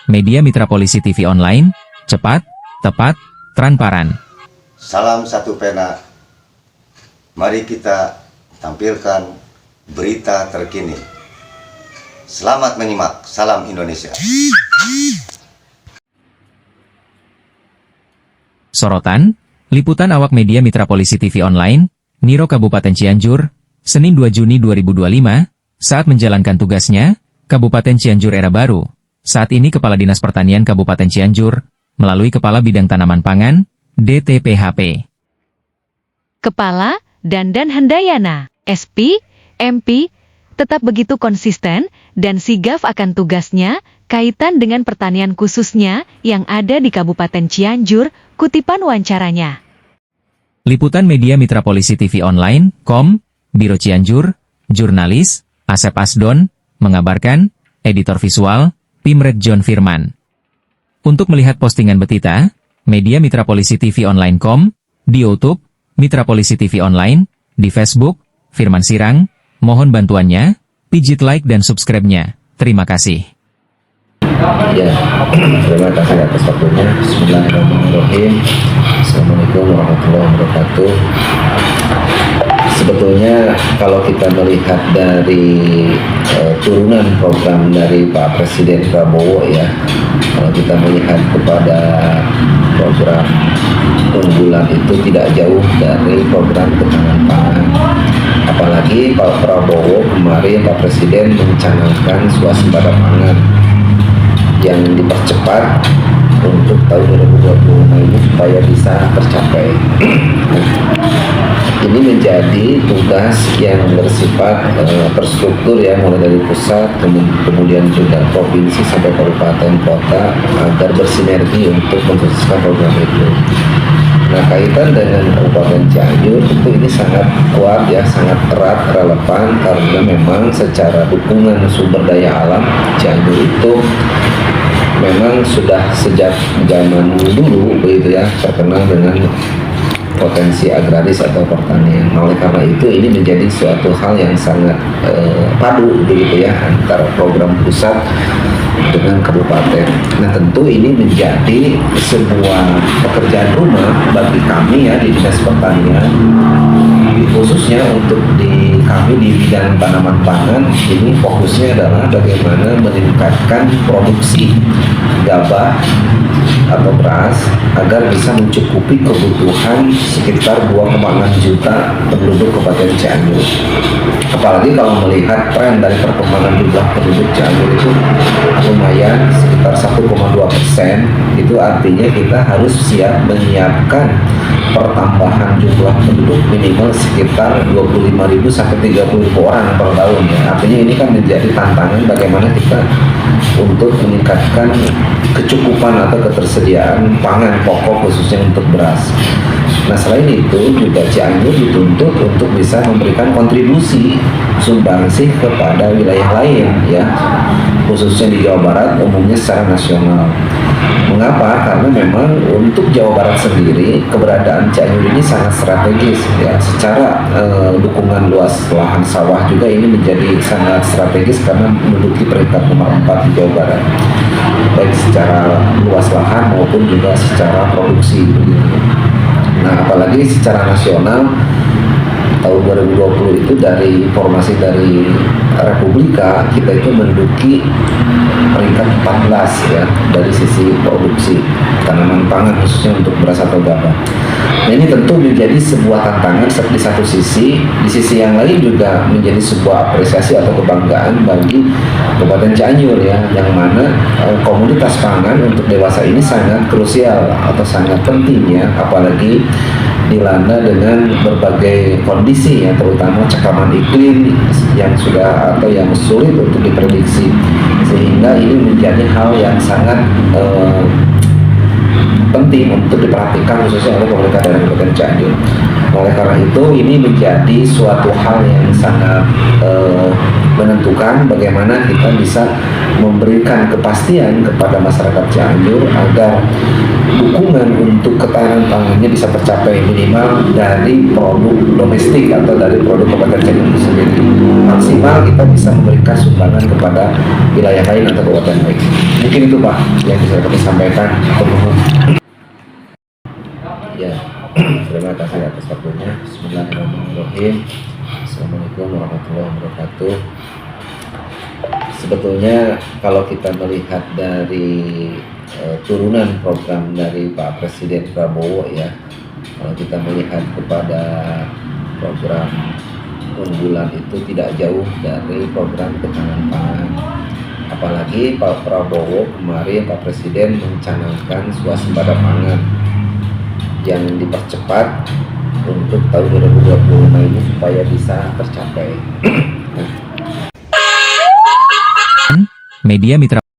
Media Mitra Polisi TV Online, cepat, tepat, transparan. Salam satu pena. Mari kita tampilkan berita terkini. Selamat menyimak. Salam Indonesia. Sorotan, liputan awak Media Mitra Polisi TV Online, Niro Kabupaten Cianjur, Senin 2 Juni 2025, saat menjalankan tugasnya, Kabupaten Cianjur Era Baru. Saat ini Kepala Dinas Pertanian Kabupaten Cianjur, melalui Kepala Bidang Tanaman Pangan, DTPHP. Kepala Dandan Handayana, SP, MP, tetap begitu konsisten dan sigap akan tugasnya, kaitan dengan pertanian khususnya, yang ada di Kabupaten Cianjur, kutipan wawancaranya. Liputan Media Mitra Polisi TV Online, KOM, Biro Cianjur, Jurnalis, Asep Asdon, mengabarkan, Editor Visual, Pimret John Firman. Untuk melihat postingan betita, Media Mitra Polisi TV Online KOM, di YouTube, Mitra Polisi TV Online, di Facebook, Firman Sirang, mohon bantuannya, pijit like dan subscribe-nya. Terima kasih. Ya, terima kasih atas waktunya. Bismillahirrahmanirrahim. Assalamualaikum warahmatullahi wabarakatuh. Sebetulnya kalau kita melihat dari turunan program dari Pak Presiden Prabowo ya, kalau kita melihat kepada program unggulan itu tidak jauh dari program ketahanan pangan. Apalagi Pak Prabowo kemarin Pak Presiden mencanangkan swasembada pangan yang dipercepat untuk tahun 2025 ini supaya bisa tercapai. Ini menjadi tugas yang bersifat terstruktur ya, mulai dari pusat kemudian juga provinsi sampai kabupaten kota agar bersinergi untuk mensukseskan program itu. Nah, kaitan dengan Kabupaten Cianjur tentu ini sangat kuat ya, sangat erat relevan karena memang secara dukungan sumber daya alam Cianjur itu memang sudah sejak zaman dulu begitu ya, terkenal dengan potensi agraris atau pertanian. Oleh karena itu ini menjadi suatu hal yang sangat padu begitu ya, antara program pusat dengan kabupaten. Nah, tentu ini menjadi sebuah pekerjaan rumah bagi kami ya di Dinas Pertanian, khususnya untuk kami di bidang tanaman pangan. Ini fokusnya adalah bagaimana meningkatkan produksi gabah atau beras agar bisa mencukupi kebutuhan sekitar 2,6 juta penduduk Kabupaten Cianjur. Apalagi kalau melihat tren dari perkembangan jumlah penduduk Cianjur itu lumayan sekitar 1,2%, itu artinya kita harus siap menyiapkan pertambahan jumlah penduduk minimal sekitar 25.000 sampai 30.000 orang per tahun ya. Artinya ini kan menjadi tantangan bagaimana kita untuk meningkatkan kecukupan atau ketersediaan pangan pokok khususnya untuk beras. Nah, selain itu juga Cianjur dituntut untuk bisa memberikan kontribusi sumbangsih kepada wilayah lain ya, khususnya di Jawa Barat umumnya secara nasional. Mengapa? Karena memang untuk Jawa Barat sendiri keberadaan Cianjur ini sangat strategis ya, secara dukungan luas lahan sawah juga ini menjadi sangat strategis karena menduduki peringkat nomor 4 di Jawa Barat, baik secara luas lahan maupun juga secara produksi. Nah, apalagi secara nasional tahun 2020 itu dari informasi dari Republika kita itu menduduki peringkat 14 ya dari sisi produksi tanaman pangan khususnya untuk beras atau gabah. Nah, ini tentu menjadi sebuah tantangan di satu sisi, di sisi yang lain juga menjadi sebuah apresiasi atau kebanggaan bagi Kabupaten Cianjur ya, yang mana komoditas pangan untuk dewasa ini sangat krusial atau sangat penting ya, apalagi dilanda dengan berbagai kondisi ya, terutama cekaman iklim yang sudah atau yang sulit untuk diprediksi, sehingga ini menjadi hal yang sangat penting untuk diperhatikan khususnya oleh pemerintah daerah Kabupaten Cianjur. Oleh karena itu ini menjadi suatu hal yang sangat menentukan bagaimana kita bisa memberikan kepastian kepada masyarakat Cianjur agar dukungan untuk ketahanan pangannya bisa tercapai minimal dari produk domestik atau dari produk Kabupaten Cianjur itu sendiri. Maksimal kita bisa memberikan sumbangan kepada wilayah lain atau kabupaten lain. Mungkin itu Pak yang bisa kami sampaikan. Ya, terima kasih atas waktunya. Bismillahirrahmanirrahim. Assalamualaikum warahmatullahi wabarakatuh. Sebetulnya kalau kita melihat dari turunan program dari Pak Presiden Prabowo ya, kalau kita melihat kepada program unggulan itu tidak jauh dari program ketahanan pangan. Apalagi Pak Prabowo kemarin Pak Presiden mencanangkan swasembada pangan yang dipercepat untuk tahun 2025 ini supaya bisa tercapai. Media Mitra